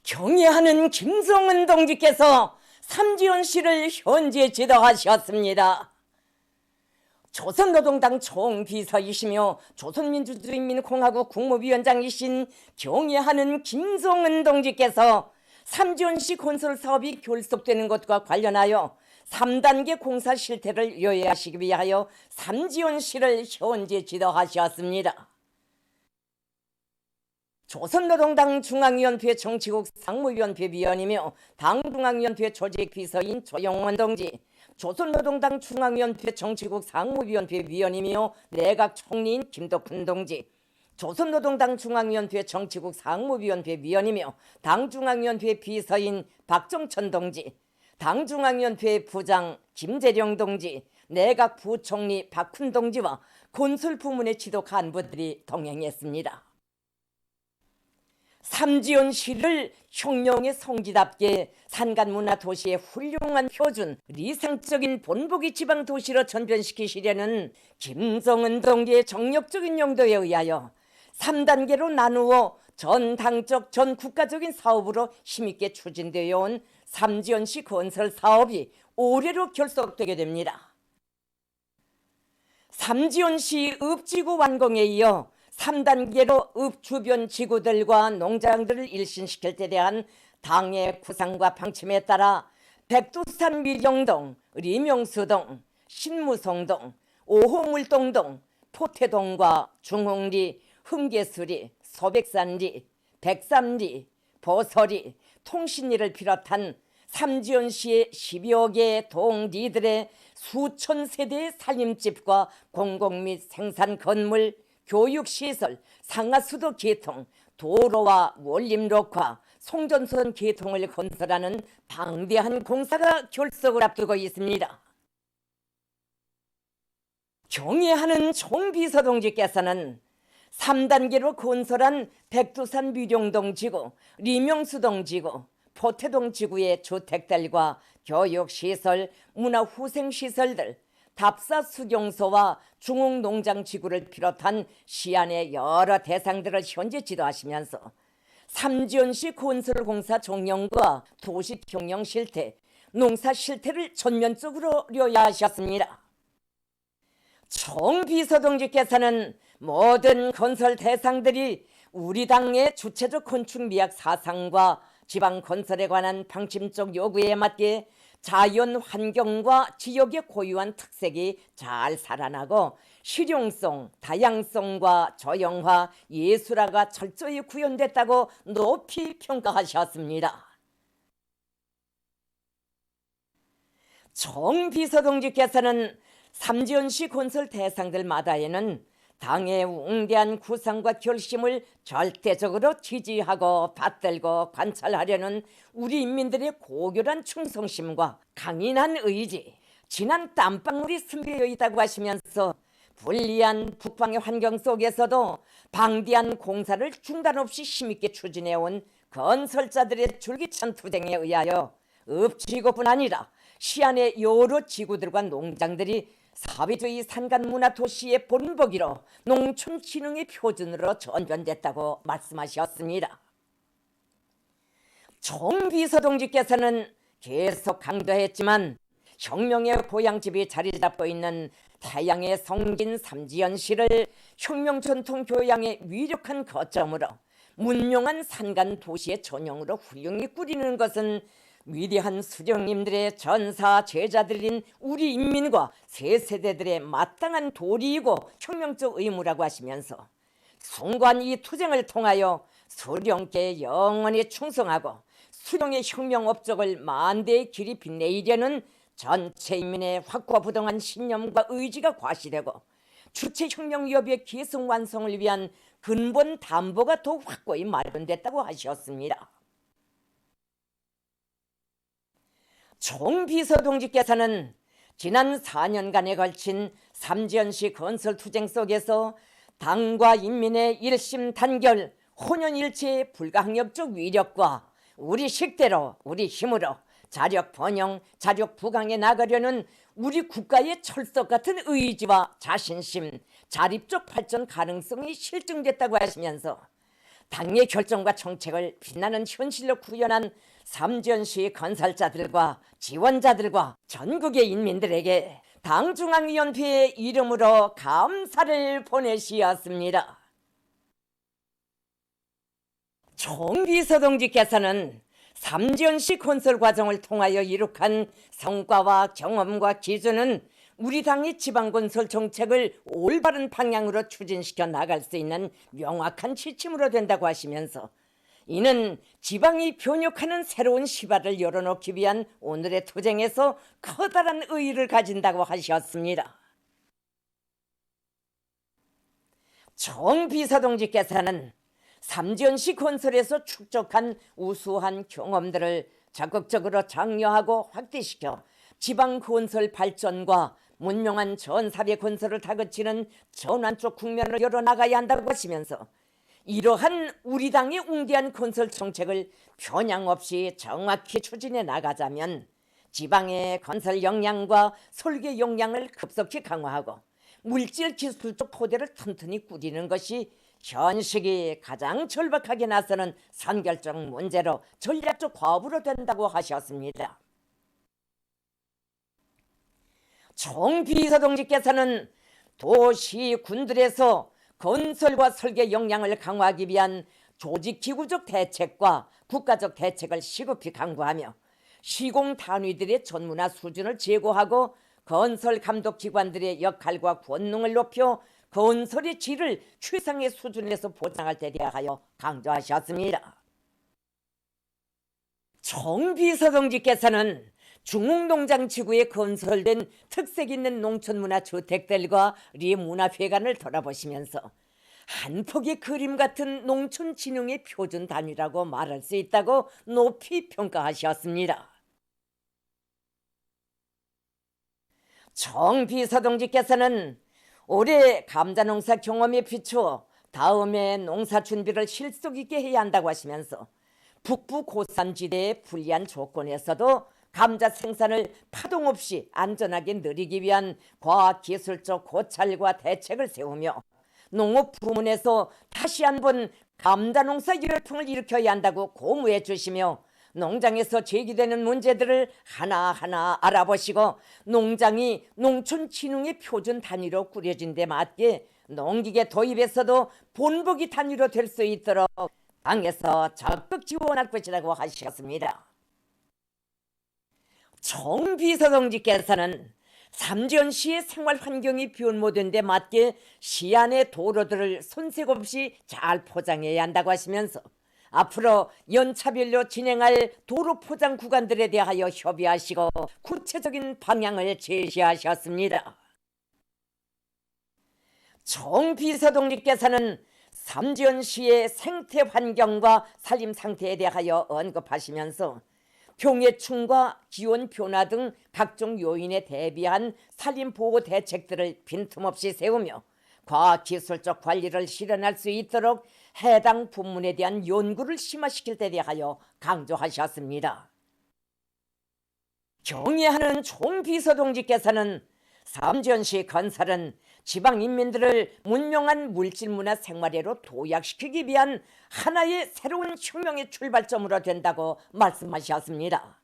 경애하는 김성은 동지께서 삼지연시를 현재 지도하셨습니다. 조선노동당 총비서이시며 조선민주주의인민공화국 국무위원장이신 경애하는 김성은 동지께서 삼지연시 건설 사업이 결속되는 것과 관련하여 3단계 공사 실태를 요약하시기 위하여 삼지연시를 현재 지도하셨습니다. 조선노동당 중앙위원회 정치국 상무위원회 위원이며 당중앙위원회 조직비서인 조영원 동지, 조선노동당 중앙위원회 정치국 상무위원회 위원이며 내각 총리인 김덕훈 동지, 조선노동당 중앙위원회 정치국 상무위원회 위원이며 당중앙위원회 비서인 박정천 동지, 당중앙위원회 부장 김재령 동지, 내각 부총리 박훈 동지와 건설 부문의 지도 간부들이 동행했습니다. 삼지연시를 혁명의 성지답게 산간문화 도시의 훌륭한 표준,理想적인 본보기 지방 도시로 전변시키시려는 김성은 동지의 정력적인 용도에 의하여 3단계로 나누어 전 당적, 전 국가적인 사업으로 힘있게 추진되어 온 삼지연시 건설 사업이 올해로 결속되게 됩니다. 삼지연시 읍지구 완공에 이어 3단계로 읍 주변 지구들과 농장들을 일신시킬 때 대한 당의 구상과 방침에 따라 백두산 밀영동, 리명수동, 신무송동, 오호물동동, 포태동과 중흥리, 흥계수리, 소백산리, 백삼리, 보설리, 통신리를 비롯한 삼지연시의 10여 개의 동리들의 수천 세대의 살림집과 공공 및 생산 건물, 교육시설, 상하수도 개통, 도로와 원림록화, 송전선 개통을 건설하는 방대한 공사가 결석을 앞두고 있습니다. 경애하는 총비서 동지께서는 3단계로 건설한 백두산 밀영동 지구, 리명수동 지구, 포태동 지구의 주택들과 교육시설, 문화후생시설들, 답사수경소와 중흥농장지구를 비롯한 시안의 여러 대상들을 현재 지도하시면서 삼지연시 건설공사 종령과 도시경영 실태, 농사 실태를 전면적으로 료야하셨습니다. 총비서 동지께서는 모든 건설 대상들이 우리 당의 주체적 건축 미학 사상과 지방 건설에 관한 방침적 요구에 맞게 자연 환경과 지역의 고유한 특색이 잘 살아나고 실용성, 다양성과 조형화, 예술화가 철저히 구현됐다고 높이 평가하셨습니다. 총비서 동지께서는 삼지연시 건설 대상들마다에는 당의 웅대한 구상과 결심을 절대적으로 지지하고 받들고 관찰하려는 우리 인민들의 고결한 충성심과 강인한 의지, 진한 땀방울이 스며여 있다고 하시면서 불리한 북방의 환경 속에서도 방대한 공사를 중단 없이 힘있게 추진해온 건설자들의 줄기찬 투쟁에 의하여 읍지구뿐 아니라 시안의 여러 지구들과 농장들이 사회주의 산간문화 도시의 본보기로 농촌진흥의 표준으로 전변됐다고 말씀하셨습니다. 총비서 동지께서는 계속 강조했지만 혁명의 보양집이 자리 잡고 있는 태양의 성진 삼지연시를 혁명 전통 교양의 위력한 거점으로 문명한 산간 도시의 전형으로 훌륭히 꾸리는 것은 위대한 수령님들의 전사 제자들인 우리 인민과 새 세대들의 마땅한 도리이고 혁명적 의무라고 하시면서 숭고한 이 투쟁을 통하여 수령께 영원히 충성하고 수령의 혁명 업적을 만대의 길이 빛내이려는 전체 인민의 확고부동한 신념과 의지가 과시되고 주체혁명위협의 계승 완성을 위한 근본 담보가 더욱 확고히 마련됐다고 하셨습니다. 총비서 동지께서는 지난 4년간에 걸친 삼지연시 건설 투쟁 속에서 당과 인민의 일심단결, 혼연일체의 불가항력적 위력과 우리 식대로, 우리 힘으로 자력 번영, 자력 부강해 나가려는 우리 국가의 철석 같은 의지와 자신심, 자립적 발전 가능성이 실증됐다고 하시면서 당의 결정과 정책을 빛나는 현실로 구현한 삼지연시 건설자들과 지원자들과 전국의 인민들에게 당중앙위원회의 이름으로 감사를 보내시었습니다. 총비서동지께서는 삼지연시 건설 과정을 통하여 이룩한 성과와 경험과 기준은 우리 당의 지방건설 정책을 올바른 방향으로 추진시켜 나갈 수 있는 명확한 지침으로 된다고 하시면서, 이는 지방이 변혁하는 새로운 시발을 열어놓기 위한 오늘의 투쟁에서 커다란 의의를 가진다고 하셨습니다. 총비서동지께서는 삼지연시 건설에서 축적한 우수한 경험들을 적극적으로 장려하고 확대시켜 지방 건설 발전과 문명한 전사회 건설을 다그치는 전환적 국면을 열어나가야 한다고 하시면서, 이러한 우리 당의 웅대한 건설 정책을 편향 없이 정확히 추진해 나가자면 지방의 건설 역량과 설계 역량을 급속히 강화하고 물질 기술적 토대를 튼튼히 꾸리는 것이 현 시기 가장 절박하게 나서는 선결적 문제로 전략적 과업으로 된다고 하셨습니다. 총비서동지께서는 도시 군들에서 건설과 설계 역량을 강화하기 위한 조직기구적 대책과 국가적 대책을 시급히 강구하며 시공 단위들의 전문화 수준을 제고하고 건설 감독 기관들의 역할과 권능을 높여 건설의 질을 최상의 수준에서 보장할 데 대하여 강조하셨습니다. 총비서동지께서는 중흥농장 지구에 건설된 특색 있는 농촌문화 주택들과 리문화회관을 돌아보시면서 한 폭의 그림 같은 농촌 진흥의 표준 단위라고 말할 수 있다고 높이 평가하셨습니다. 총비서동지께서는 올해 감자농사 경험에 비추어 다음에 농사 준비를 실속 있게 해야 한다고 하시면서 북부 고산지대의 불리한 조건에서도 감자 생산을 파동 없이 안전하게 늘리기 위한 과학기술적 고찰과 대책을 세우며 농업 부문에서 다시 한번 감자농사 열풍을 일으켜야 한다고 고무해 주시며, 농장에서 제기되는 문제들을 하나하나 알아보시고 농장이 농촌 진흥의 표준 단위로 꾸려진 데 맞게 농기계 도입에서도 본보기 단위로 될 수 있도록 당에서 적극 지원할 것이라고 하셨습니다. 총비서동지께서는 삼지연시의 생활 환경이 변모된 데 맞게 시안의 도로들을 손색 없이 잘 포장해야 한다고 하시면서 앞으로 연차별로 진행할 도로 포장 구간들에 대하여 협의하시고 구체적인 방향을 제시하셨습니다. 총비서동지께서는 삼지연시의 생태 환경과 살림 상태에 대하여 언급하시면서 병해충과 기온 변화 등 각종 요인에 대비한 산림 보호 대책들을 빈틈없이 세우며 과학기술적 관리를 실현할 수 있도록 해당 부문에 대한 연구를 심화시킬 데 대하여 강조하셨습니다. 경의하는 총비서동지께서는 삼지연시 건설은 지방인민들을 문명한 물질문화 생활예로 도약시키기 위한 하나의 새로운 혁명의 출발점으로 된다고 말씀하셨습니다.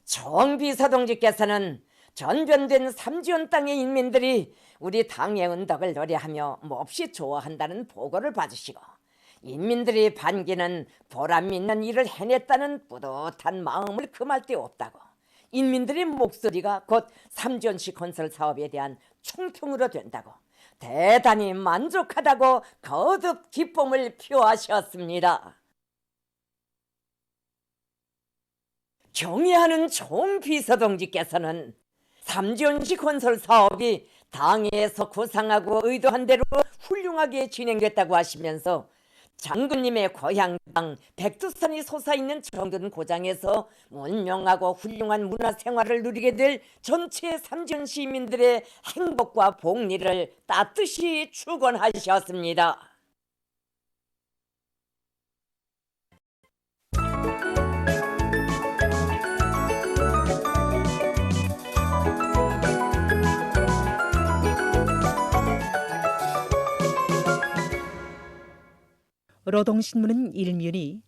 총비서동지께서는 전변된 삼지연 땅의 인민들이 우리 당의 은덕을 노래하며 몹시 좋아한다는 보고를 받으시고 인민들이 반기는 보람 있는 일을 해냈다는 뿌듯한 마음을 금할 데 없다고, 인민들의 목소리가 곧 삼지연시 건설 사업에 대한 총평으로 된다고 대단히 만족하다고 거듭 기쁨을 표하셨습니다. 경의하는 총비서동지께서는 삼지연시 건설 사업이 당에서 구상하고 의도한 대로 훌륭하게 진행됐다고 하시면서 장군님의 고향당 백두산이 솟아있는 정든 고장에서 문명하고 훌륭한 문화생활을 누리게 될 전체 삼지연 시민들의 행복과 복리를 따뜻이 축원하셨습니다. 노동신문은 일면이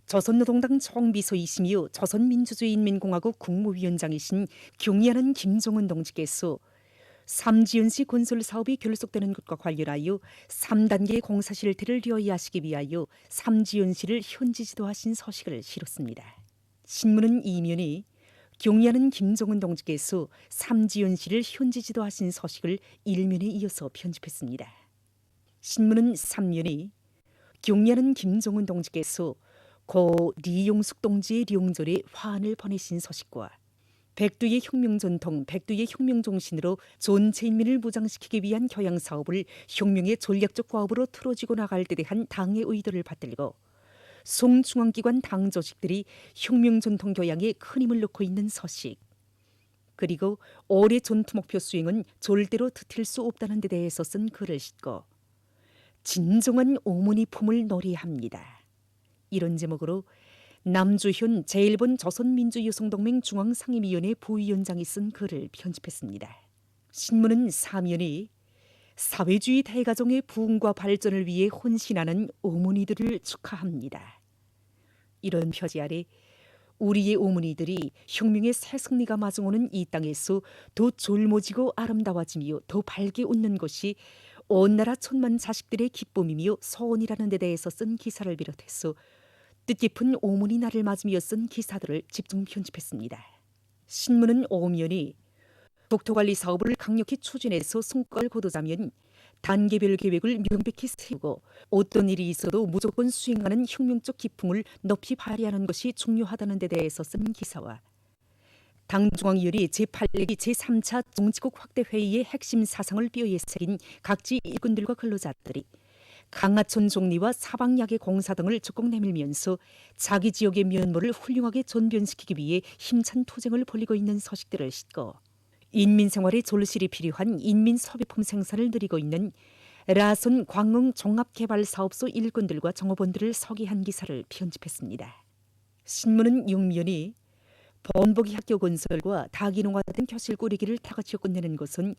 조선노동당 총비서이시며 조선민주주의인민공화국 국무위원장이신 경의하는 김정은 동지께서 삼지연시 건설 사업이 결속되는 것과 관련하여 3단계 공사 실태를 요의하시기 위하여 삼지연시를 현지 지도하신 서식을 실었습니다. 신문은 이면이 경의하는 김정은 동지께서 삼지연시를 현지 지도하신 서식을 일면에 이어서 편집했습니다. 신문은 3면이 경의하는 김정은 동지께서 고 리용숙 동지의 룡절에 화환을 보내신 서식과 백두의 혁명전통, 백두의 혁명정신으로 전체 인민을 무장시키기 위한 교양사업을 혁명의 전략적 과업으로 틀어지고 나갈 데 대한 당의 의도를 받들고 송중앙기관 당 조직들이 혁명전통 교양에 큰 힘을 놓고 있는 서식, 그리고 올해 전투목표 수행은 절대로 드틸 수 없다는 데 대해서 쓴 글을 싣고 진정한 오문이 품을 노래합니다. 이런 제목으로 남주현 제1본 조선민주여성동맹 중앙상임위원회 부위원장이 쓴 글을 편집했습니다. 신문은 사면이 사회주의 대가정의 부흥과 발전을 위해 헌신하는 어머니들을 축하합니다. 이런 표지 아래 우리의 어머니들이 혁명의 새 승리가 마중오는 이 땅에서 더 젊어지고 아름다워지며 더 밝게 웃는 것이 온 나라 천만 자식들의 기쁨이며 소원이라는 데 대해서 쓴 기사를 비롯해서 뜻깊은 어머니 날을 맞으며 쓴 기사들을 집중 편집했습니다. 신문은 오면이 국토관리 사업을 강력히 추진해서 성과를 거두자면 단계별 계획을 명백히 세우고 어떤 일이 있어도 무조건 수행하는 혁명적 기풍을 높이 발휘하는 것이 중요하다는 데 대해서 쓴 기사와 당중앙위원회 제8회기 제3차 정치국 확대회의의 핵심 사상을 뼈에 새긴 각지 일꾼들과 근로자들이 강하천 총리와 사방약의 공사 등을 적극 내밀면서 자기 지역의 면모를 훌륭하게 전변시키기 위해 힘찬 투쟁을 벌이고 있는 서식들을 싣고 인민생활에 졸실이 필요한 인민소비품 생산을 늘리고 있는 라손 광흥 종합개발사업소 일꾼들과 종업원들을 서기한 기사를 편집했습니다. 신문은 6면이 본보기 학교 건설과 다기농화된 교실 꾸리기를 다같이 끝내는 것은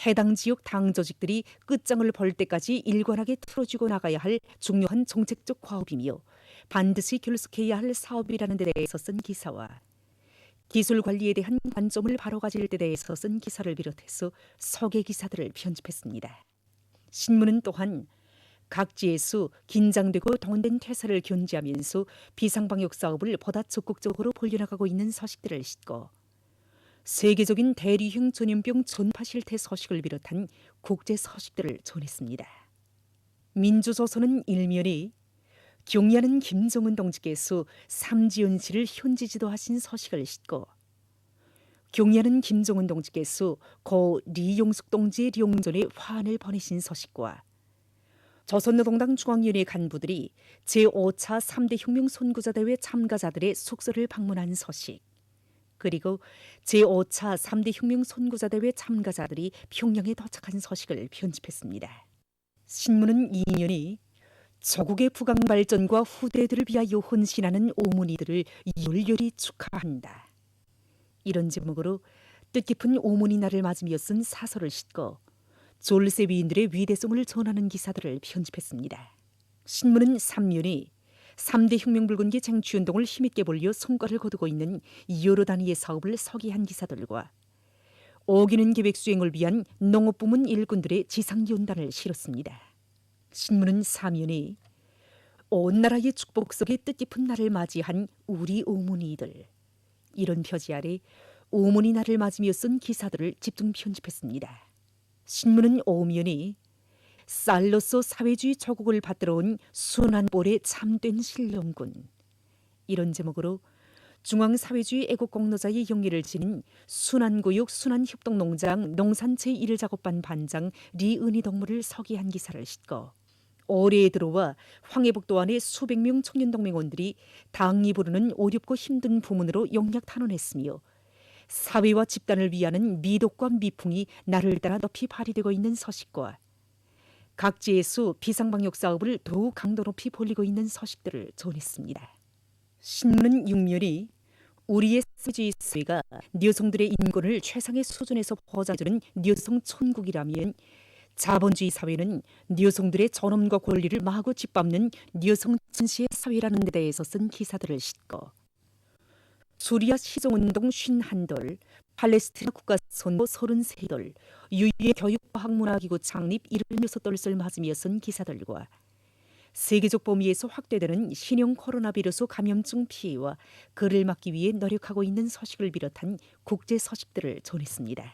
해당 지역 당 조직들이 끝장을 볼 때까지 일관하게 틀어주고 나가야 할 중요한 정책적 과업이며 반드시 결속해야 할 사업이라는 데 대해서 쓴 기사와 기술 관리에 대한 관점을 바로 가질 데 대해서 쓴 기사를 비롯해서 소개 기사들을 편집했습니다. 신문은 또한 각지에서 긴장되고 동원된 퇴사를 견지하면서 비상방역 사업을 보다 적극적으로 벌려나가고 있는 서식들을 싣고 세계적인 대류형 전염병 전파 실태 소식을 비롯한 국제 소식들을 전했습니다. 민주조선은 일면이 경의하는 김정은 동지께서 삼지연시를 현지 지도하신 서식을 싣고 경의하는 김정은 동지께서 고 리용숙 동지의 룡전에 화환을 보내신 서식과 조선노동당 중앙위원회 간부들이 제5차 3대 혁명 선구자대회 참가자들의 숙소를 방문한 서식, 그리고 제5차 3대 혁명 선구자대회 참가자들이 평양에 도착한 서식을 편집했습니다. 신문은 이면이 조국의 부강 발전과 후대들을 위하여 헌신하는 어머니들을 열렬히 축하한다. 이런 제목으로 뜻깊은 어머니 날을 맞으며 쓴 사설을 싣고 졸세 위인들의 위대성을 전하는 기사들을 편집했습니다. 신문은 3면이 3대 혁명불군기 쟁취운동을 힘있게 벌려 성과를 거두고 있는 여러 단위의 사업을 서기한 기사들과 어기는 계획 수행을 위한 농업부문 일꾼들의 지상연단을 실었습니다. 신문은 4면이 온 나라의 축복 속에 뜻깊은 날을 맞이한 우리 어머니들, 이런 표지 아래 어머니 날을 맞으며 쓴 기사들을 집중 편집했습니다. 신문은 5면이 쌀로서 사회주의 조국을 받들어 온 순환볼에 참된 신령군, 이런 제목으로 중앙사회주의 애국공로자의 영예를 지닌 순환구역 순환협동농장 농산 제1 작업반 반장 리은희 동무를 서기한 기사를 싣고 올해에 들어와 황해북도 안의 수백 명 청년동맹원들이 당이 부르는 어렵고 힘든 부문으로 용역 탄원했으며 사회와 집단을 위하는 미덕과 미풍이 날을 따라 높이 발휘되고 있는 서식과 각지에서 비상방역 사업을 더욱 강도 높이 벌리고 있는 서식들을 전했습니다. 신문은 6면이 우리의 사회주의 사회가 여성들의 인권을 최상의 수준에서 보장해주는 여성 천국이라면 자본주의 사회는 여성들의 존엄과 권리를 마구 짓밟는 여성 진시의 사회라는 데 대해서 쓴 기사들을 싣고 수리아 시종운동 51돌, 팔레스티나 국가 선거 33돌, 유엔 교육과학문화기구 창립 76돌을 맞으며 쓴 기사들과 세계적 범위에서 확대되는 신형 코로나 바이러스 감염증 피해와 그를 막기 위해 노력하고 있는 소식을 비롯한 국제 소식들을 전했습니다.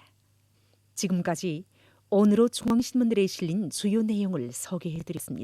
지금까지 오늘의 중앙신문들에 실린 주요 내용을 소개해드렸습니다.